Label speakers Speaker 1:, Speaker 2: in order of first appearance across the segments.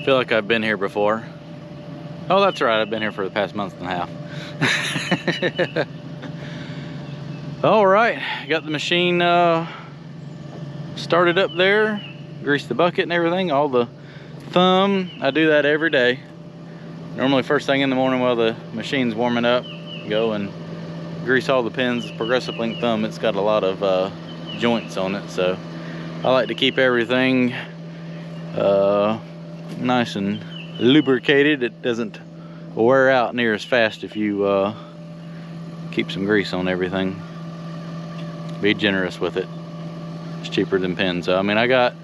Speaker 1: I feel like I've been here before. Oh, that's right, I've been here for the past month and a half. All right, got the machine started up there, greased the bucket and everything, all the thumb. I do that every day. Normally first thing in the morning while the machine's warming up, go and grease all the pins. Progressive link thumb, it's got a lot of joints on it, so I like to keep everything nice and lubricated. It doesn't wear out near as fast if you keep some grease on everything. Be generous with it. It's cheaper than pins. So, I mean, I got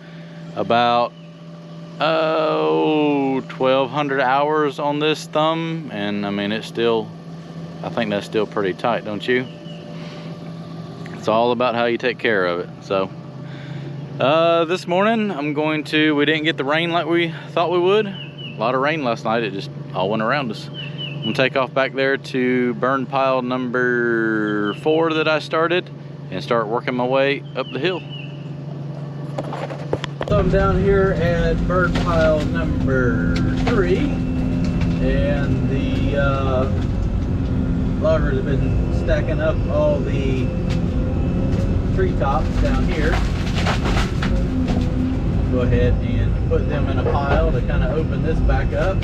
Speaker 1: about 1,200 hours on this thumb, and I mean, it's still, I think that's still pretty tight, don't you? It's all about how you take care of it. So this morning we didn't get the rain like we thought we would. A lot of rain last night, it just all went around us. I'm gonna take off back there to burn pile number 4 that I started and start working my way up the hill. So I'm down here at burn pile number 3, and the loggers have been stacking up all the treetops down here. Go ahead and put them in a pile to kind of open this back up.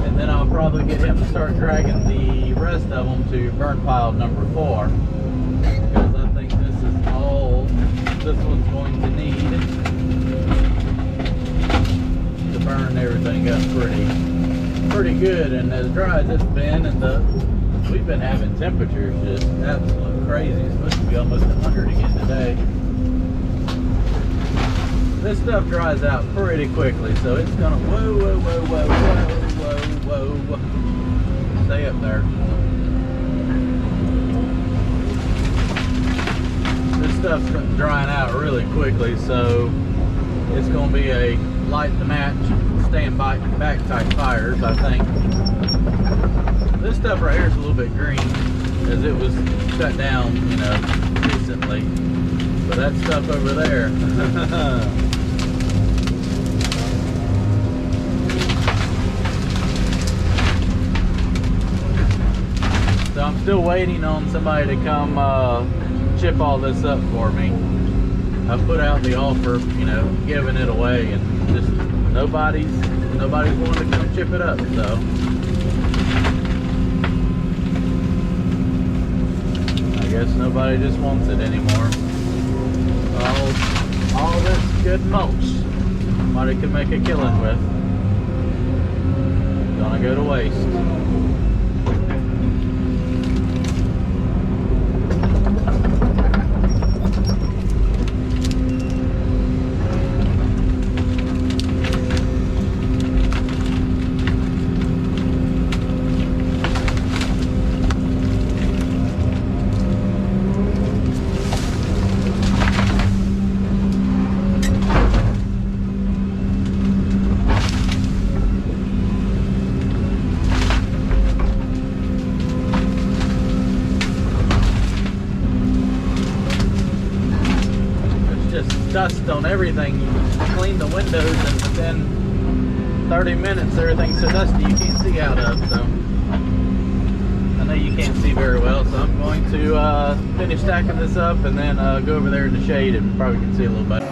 Speaker 1: And then I'll probably get him to start dragging the rest of them to burn pile number 4. Because I think this is all this one's going to need to burn everything up pretty good. And as dry as it's been, and we've been having temperatures just absolute crazy. It's supposed to be almost 100 again today. This stuff dries out pretty quickly, so it's gonna whoa. Stay up there. This stuff's drying out really quickly, so it's gonna be a light to match, stand back type fires, I think. This stuff right here is a little bit green, as it was cut down, you know, recently. But that stuff over there. So I'm still waiting on somebody to come chip all this up for me. I've put out the offer, you know, giving it away, and just nobody's wanting to come chip it up, so. I guess nobody just wants it anymore. All this good mulch somebody could make a killing with, gonna go to waste. Dust on everything. You clean the windows, and within 30 minutes everything's so dusty you can't see out of. So I know you can't see very well, so I'm going to finish stacking this up and then go over there in the shade and probably can see a little better.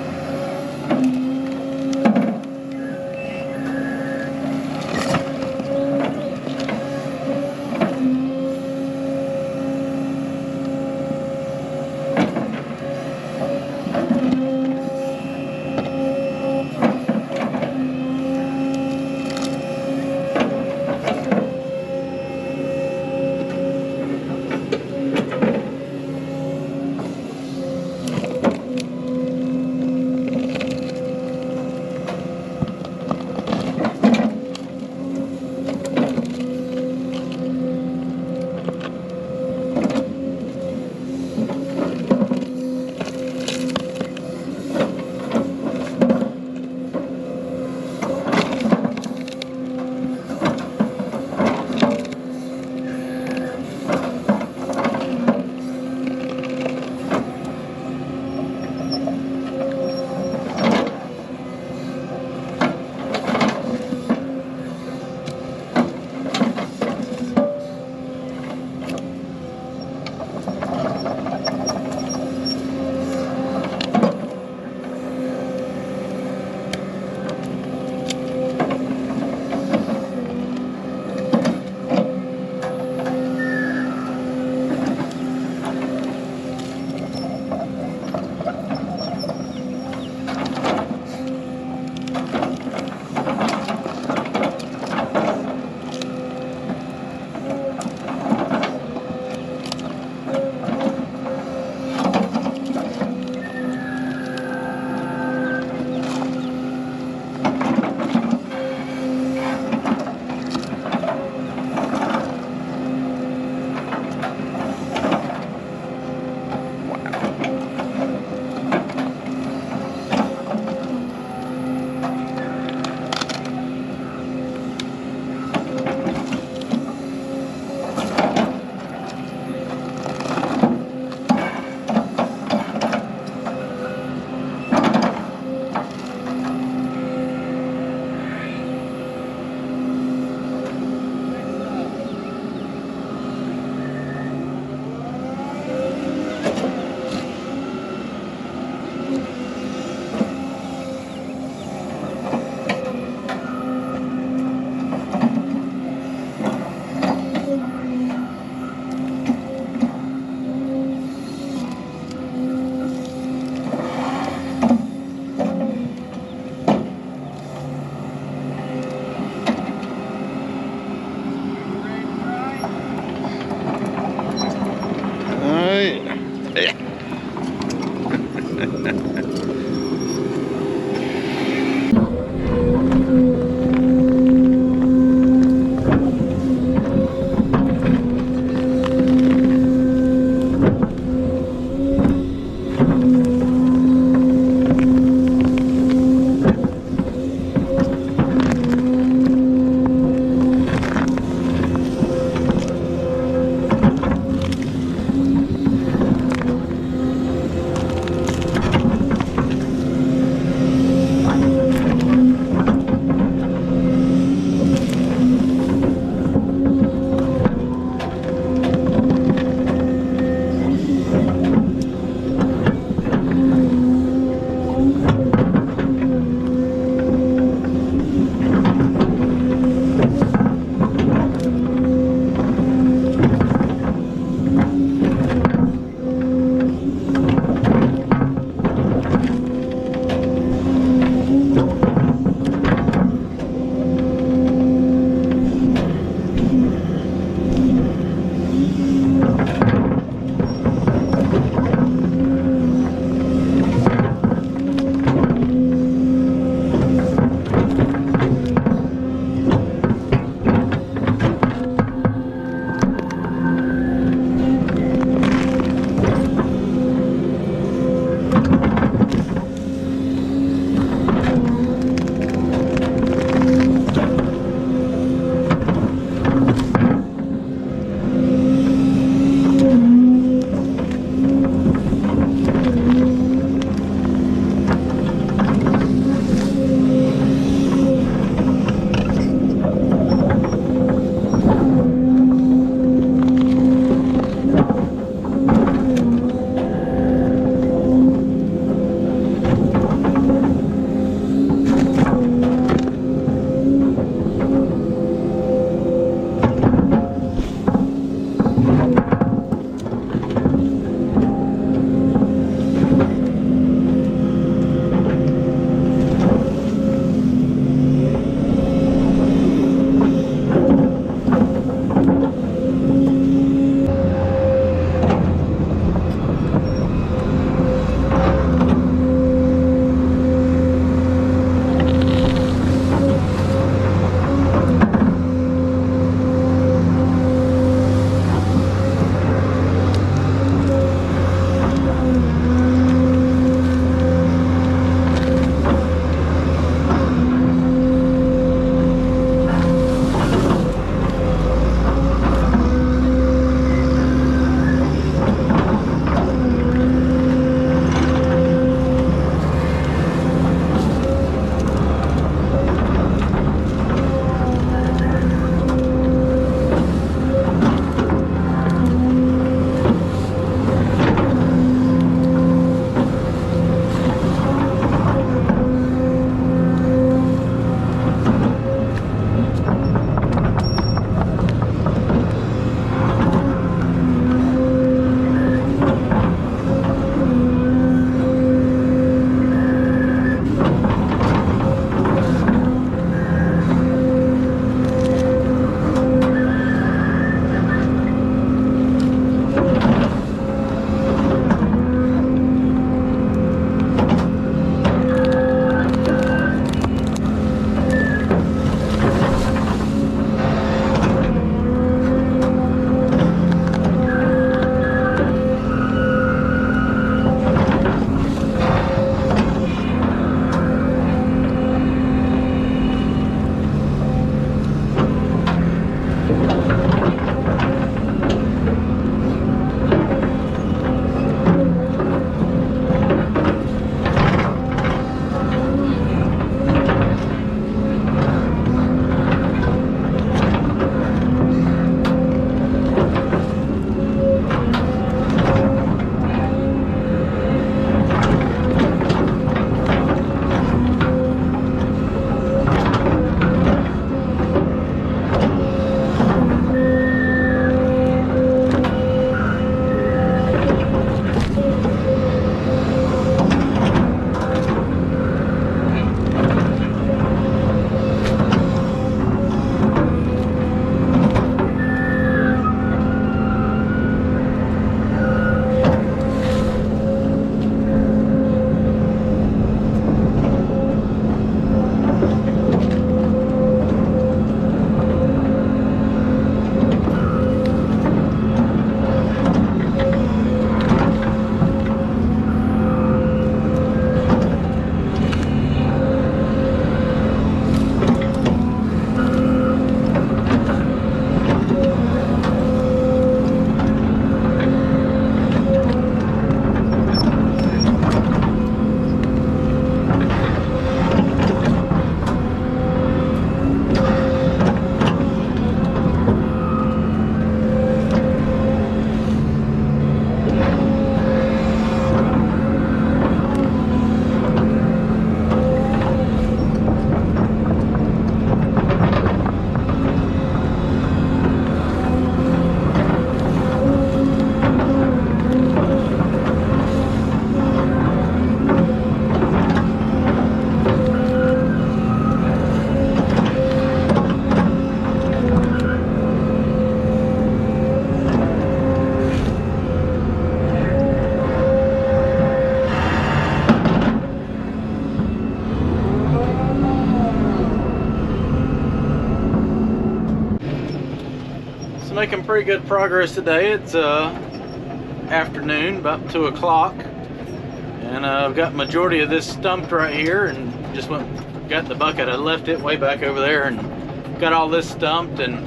Speaker 1: making pretty good progress today. It's afternoon, about 2 o'clock, and I've got majority of this stumped right here, and just got in the bucket. I left it way back over there and got all this stumped. And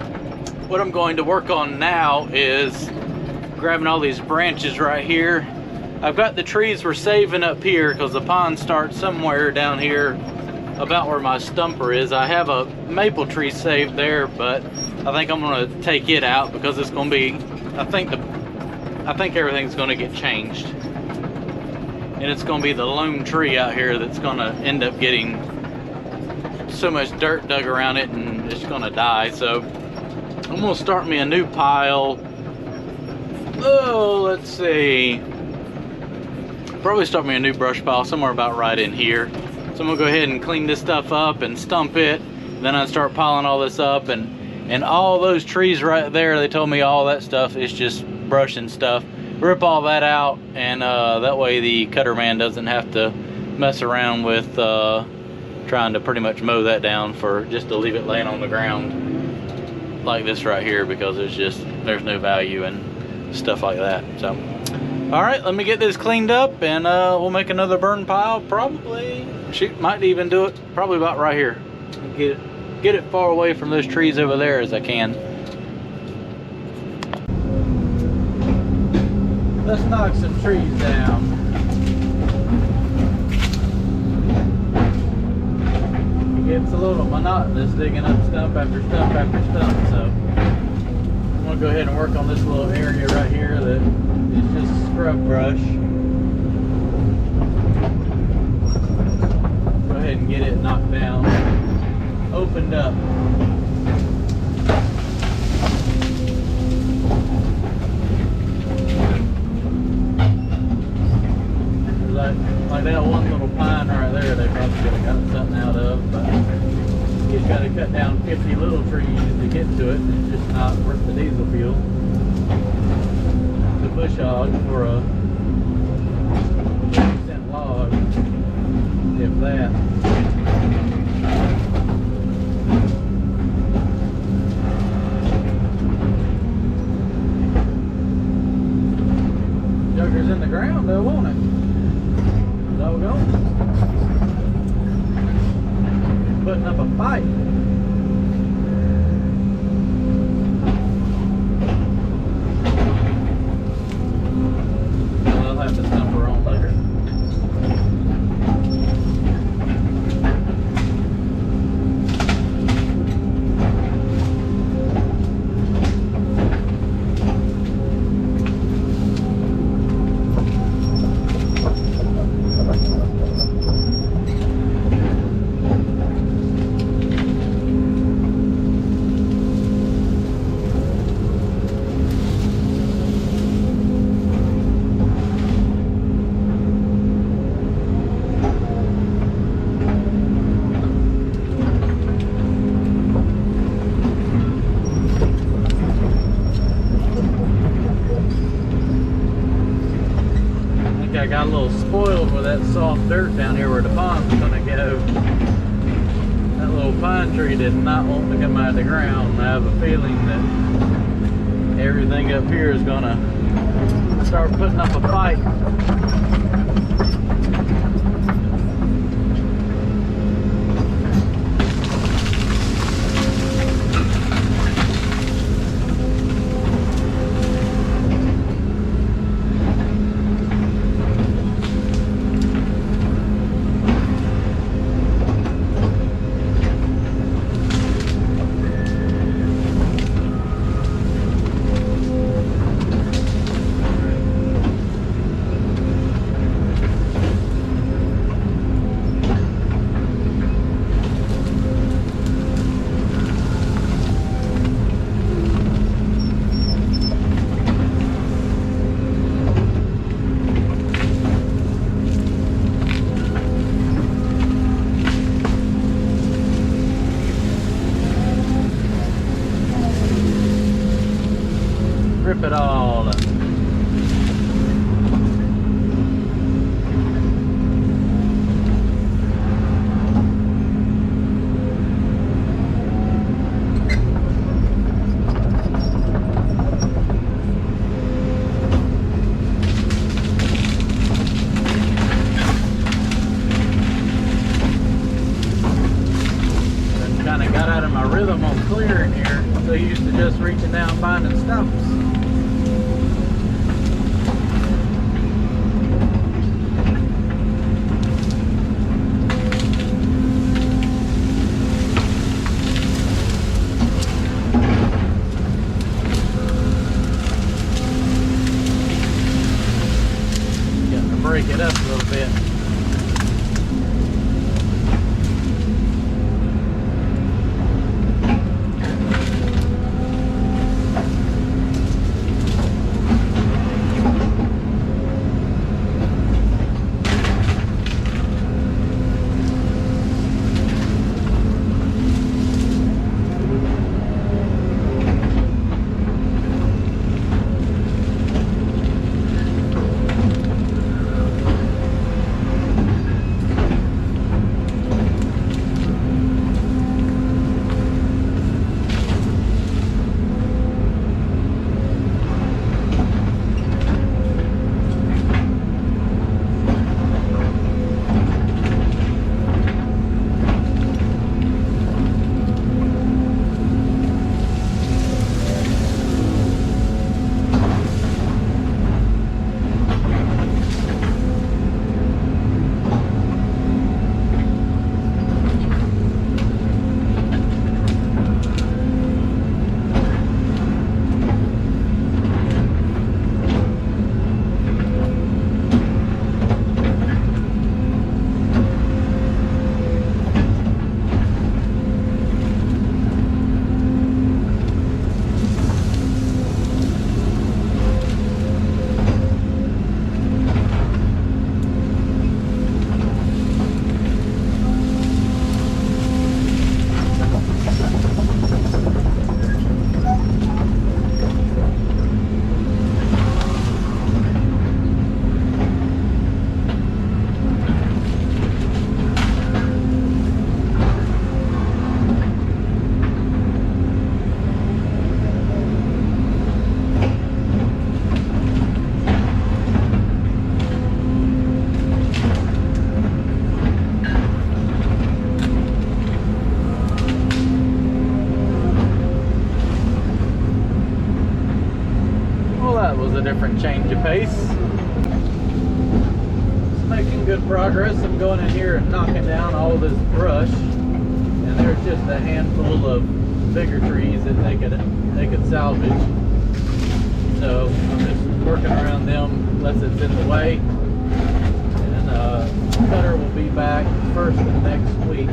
Speaker 1: what I'm going to work on now is grabbing all these branches right here. I've got the trees we're saving up here because the pond starts somewhere down here about where my stumper is. I have a maple tree saved there, but I think I'm going to take it out because it's going to be, I think everything's going to get changed, and it's going to be the lone tree out here that's going to end up getting so much dirt dug around it and it's going to die. So I'm going to start me a new pile. Oh, let's see, probably start me a new brush pile somewhere about right in here. So I'm gonna go ahead and clean this stuff up and stump it. Then I start piling all this up, and all those trees right there, they told me all that stuff is just brush and stuff. Rip all that out, and that way the cutter man doesn't have to mess around with trying to pretty much mow that down for just to leave it laying on the ground like this right here, because there's no value in stuff like that. So all right, let me get this cleaned up, and we'll make another burn pile. Probably, shoot, might even do it probably about right here. Get it far away from those trees over there as I can. Let's knock some trees down. It gets a little monotonous digging up stump after stump after stump, so I'm gonna go ahead and work on this little area right here that is just scrub brush. Go ahead and get it knocked down, opened up. Like that one little pine right there, they probably could have got something out of, but you just got to cut down 50 little trees to get to it. It's just not worth the diesel fuel. The bush hog for a 50-cent log, if that. Jugger's in the ground though, won't it? Doggone. Putting up a fight. I'll have to stump her on later. I got a little spoiled with that soft dirt down here where the pond's gonna go. That little pine tree did not want to come out of the ground. I have a feeling that everything up here is gonna start putting up a fight. so used to just reaching down finding stumps. Got to break it up a little bit. Was a different change of pace. It's making good progress. I'm going in here and knocking down all this brush, and there's just a handful of bigger trees that they could salvage. So I'm just working around them unless it's in the way. And cutter will be back first of next week.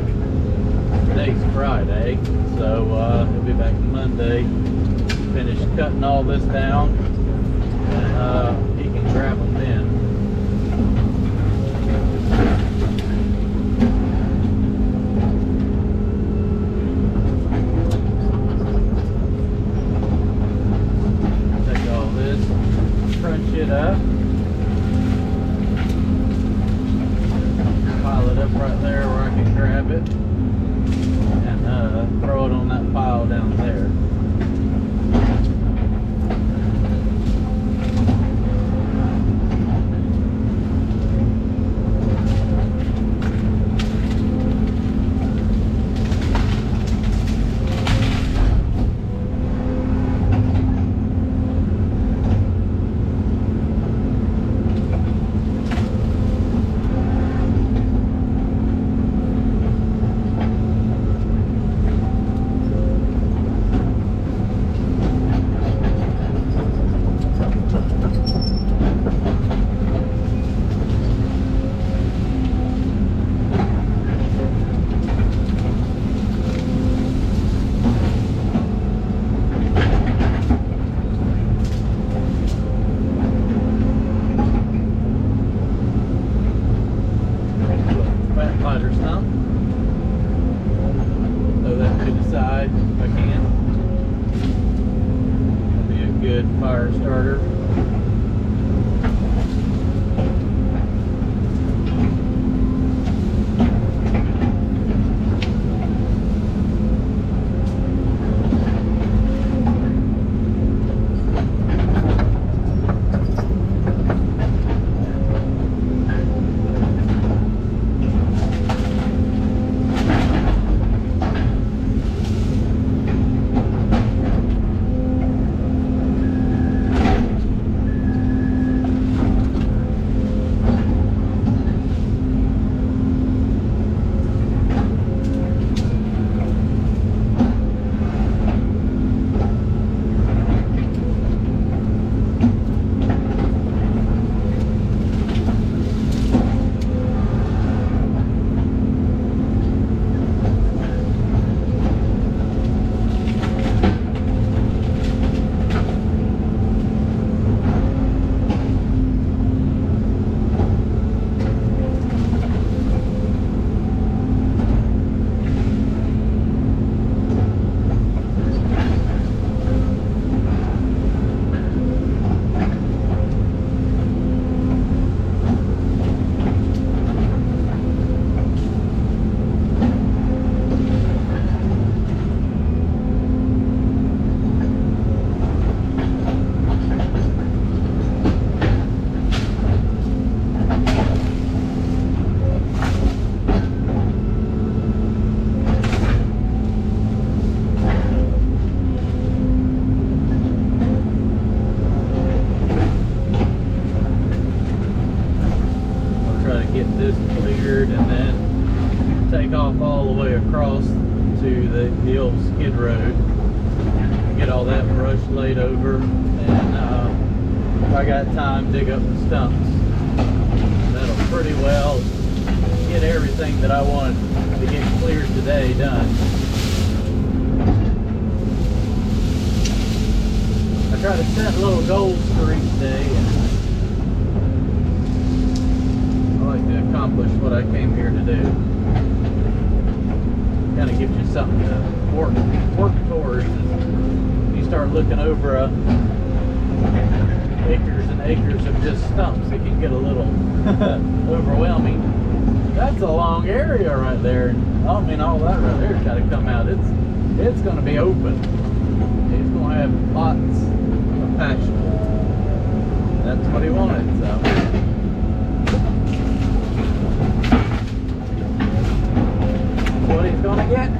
Speaker 1: Today's Friday, so he'll be back Monday. Finish cutting all this down. And he can grab them then. Take all this, crunch it up, pile it up right there where I can grab it, and throw it on that pile down there. Fire starter. get this cleared and then take off all the way across to the old skid road. Get all that brush laid over, and if I got time, dig up the stumps. That'll pretty well get everything that I wanted to get cleared today done. I try to set little goals for each day, and I like to accomplish what I came here to do. Kind of gives you something to work towards. You start looking over acres and acres of just stumps, it can get a little overwhelming. That's a long area right there. I mean, all that right there's got to come out. It's going to be open. It's going to have lots of pasture. That's what he wanted, so. That's what he's going to get.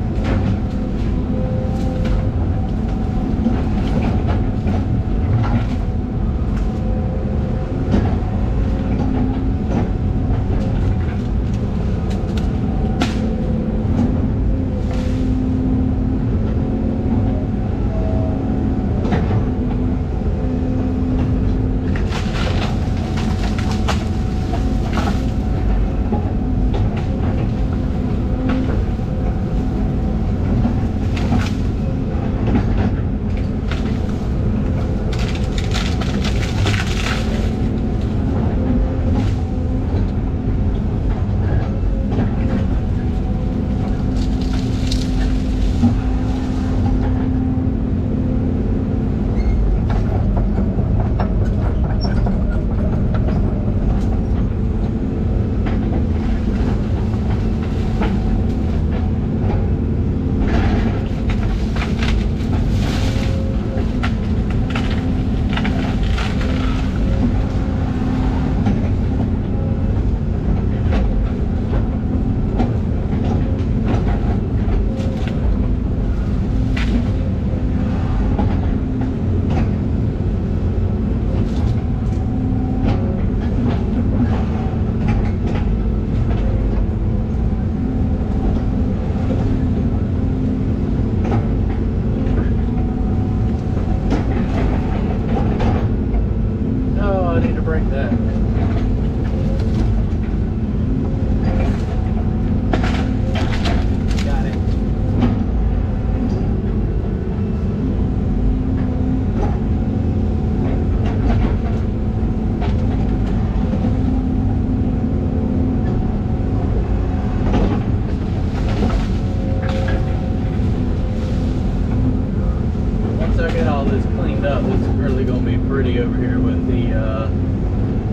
Speaker 1: Over here with the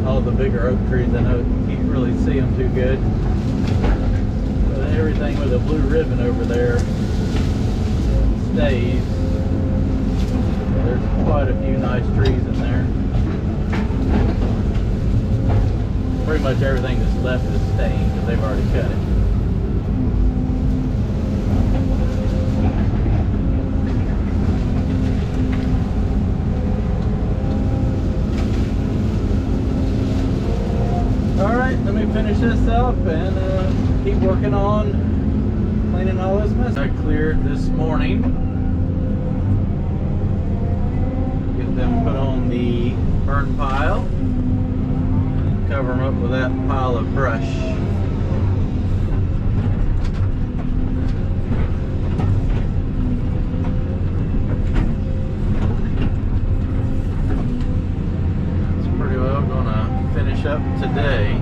Speaker 1: all the bigger oak trees. I know you can't really see them too good, but everything with a blue ribbon over there stays. There's quite a few nice trees in there. Pretty much everything that's left is staying because they've already cut it. Let me finish this up and keep working on cleaning all this mess I cleared this morning. Get them put on the burn pile and cover them up with that pile of brush. It's pretty well gonna finish up today.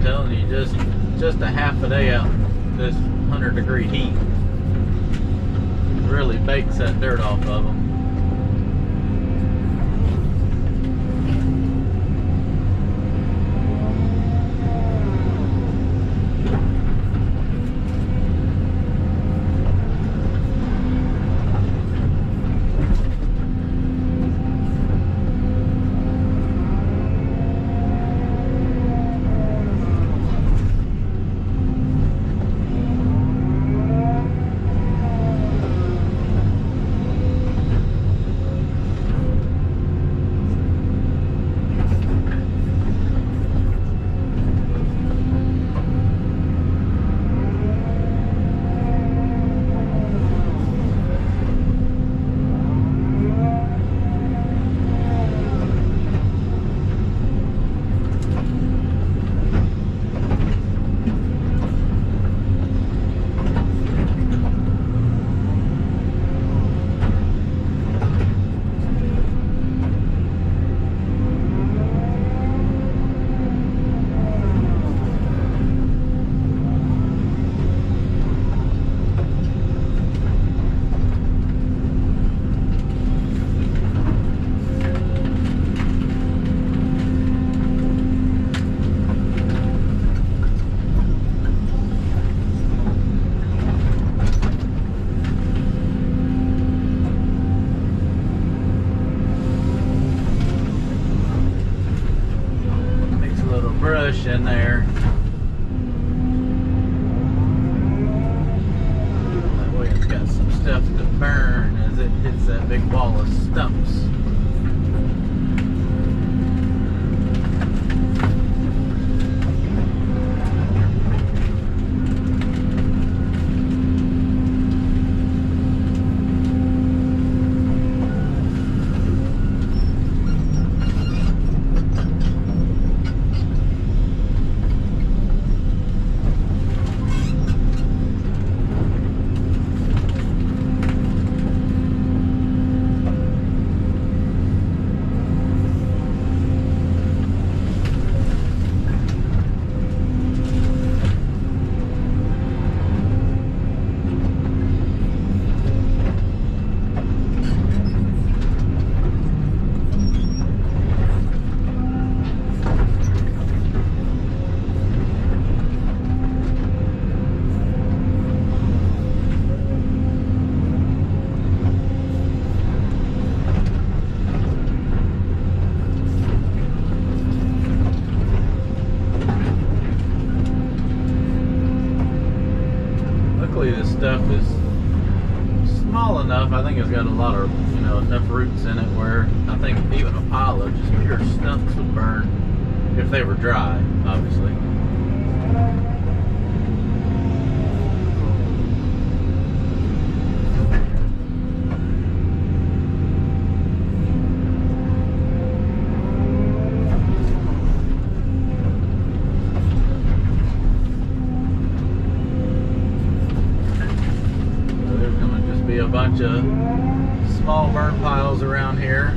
Speaker 1: telling you, just a half a day out in this 100-degree heat really bakes that dirt off of them. In there. That way it's got some stuff to burn as it hits that big wall of stumps. This stuff is small enough. I think it's got a lot of, enough roots in it where I think even a pile of just pure stumps would burn if they were dry, obviously. A bunch of small burn piles around here.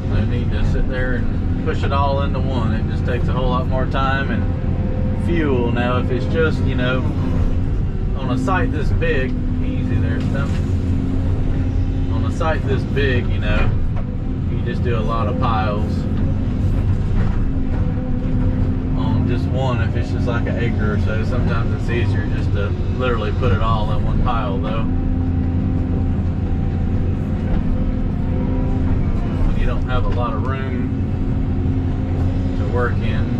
Speaker 1: No need to sit there and push it all into one. It just takes a whole lot more time and fuel. Now if it's just, on a site this big, easy there, Stump. On a site this big, you just do a lot of piles. Just one, if it's just like an acre or so. Sometimes it's easier just to literally put it all in one pile though. When you don't have a lot of room to work in.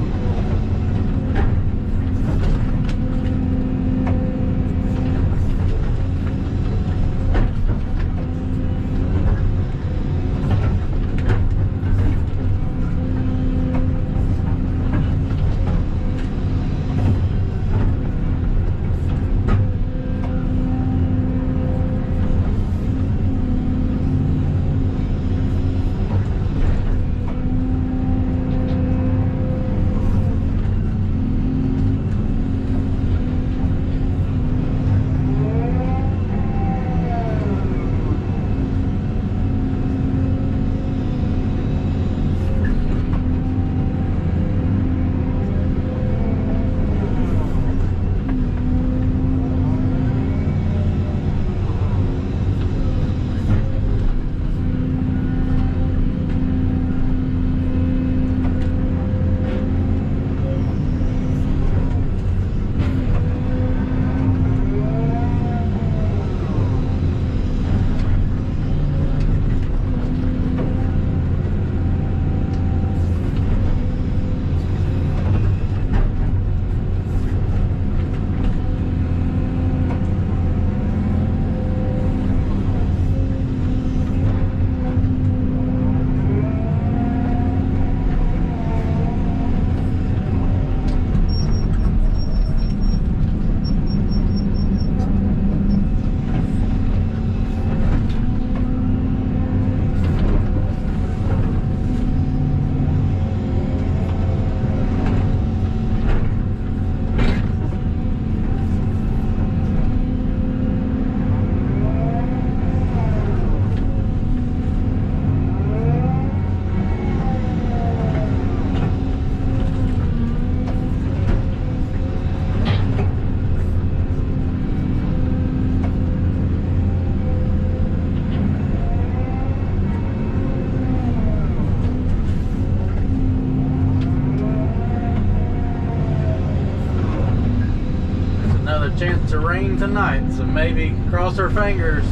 Speaker 1: to rain tonight, so maybe cross our fingers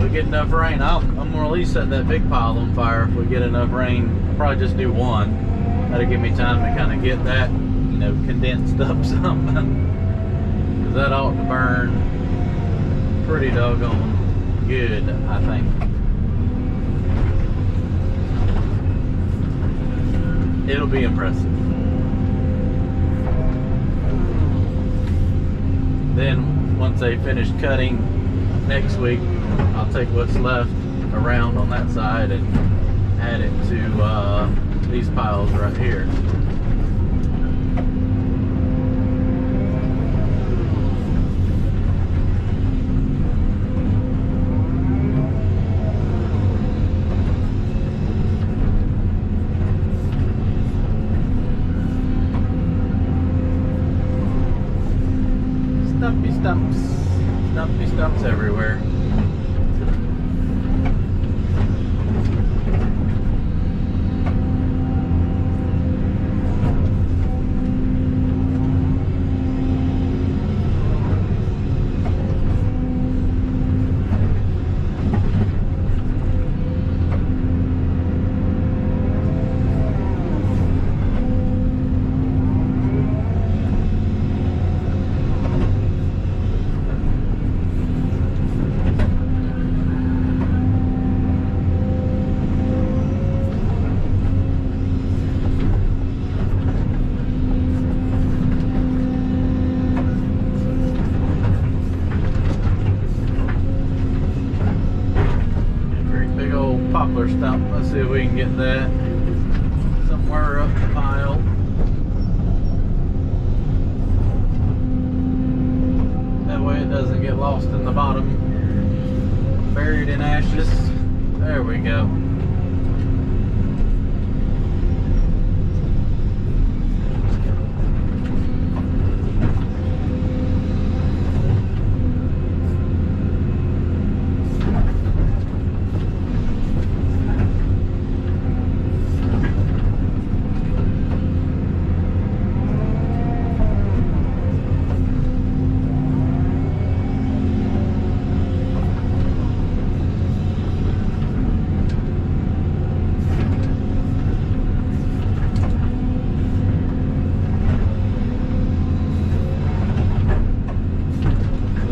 Speaker 1: we get enough rain. I'm gonna at least set that big pile on fire if we get enough rain. I'll probably just do one. That'll give me time to kind of get that, you know, condensed up some. Because that ought to burn pretty doggone good, I think. It'll be impressive. Then once they finish cutting next week, I'll take what's left around on that side and add it to these piles right here. Stumpy stumps everywhere. Poplar stump. Let's see if we can get that somewhere up the pile. That way it doesn't get lost in the bottom, buried in ashes. There we go.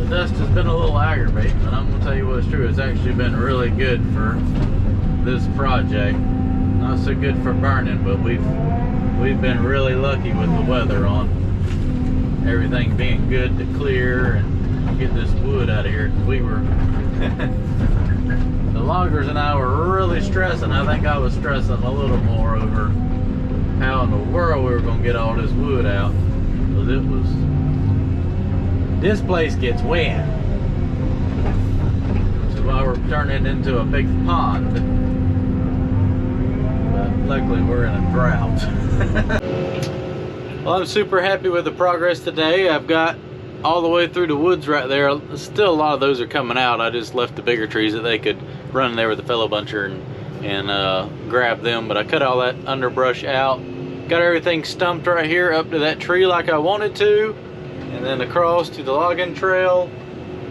Speaker 1: Dust has been a little aggravating, but I'm gonna tell you what's true. It's actually been really good for this project. Not so good for burning, but we've been really lucky with the weather on everything being good to clear and get this wood out of here. We were the loggers and I were really stressing. I think I was stressing a little more over how in the world we were gonna get all this wood out, because it was. This place gets wet, which is why we're turning it into a big pond. But luckily we're in a drought. Well, I'm super happy with the progress today. I've got all the way through the woods right there. Still a lot of those are coming out. I just left the bigger trees that they could run in there with the fellow buncher and grab them. But I cut all that underbrush out. Got everything stumped right here up to that tree like I wanted to. And then across to the logging trail,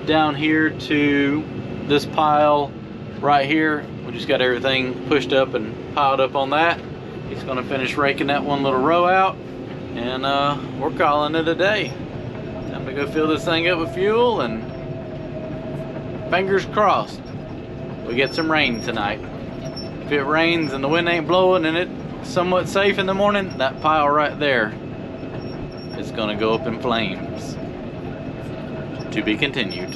Speaker 1: down here to this pile right here. We just got everything pushed up and piled up on that. He's gonna finish raking that one little row out, and we're calling it a day. Time to go fill this thing up with fuel, and fingers crossed we get some rain tonight. If it rains and the wind ain't blowing and it's somewhat safe in the morning, that pile right there, it's gonna go up in flames. To be continued.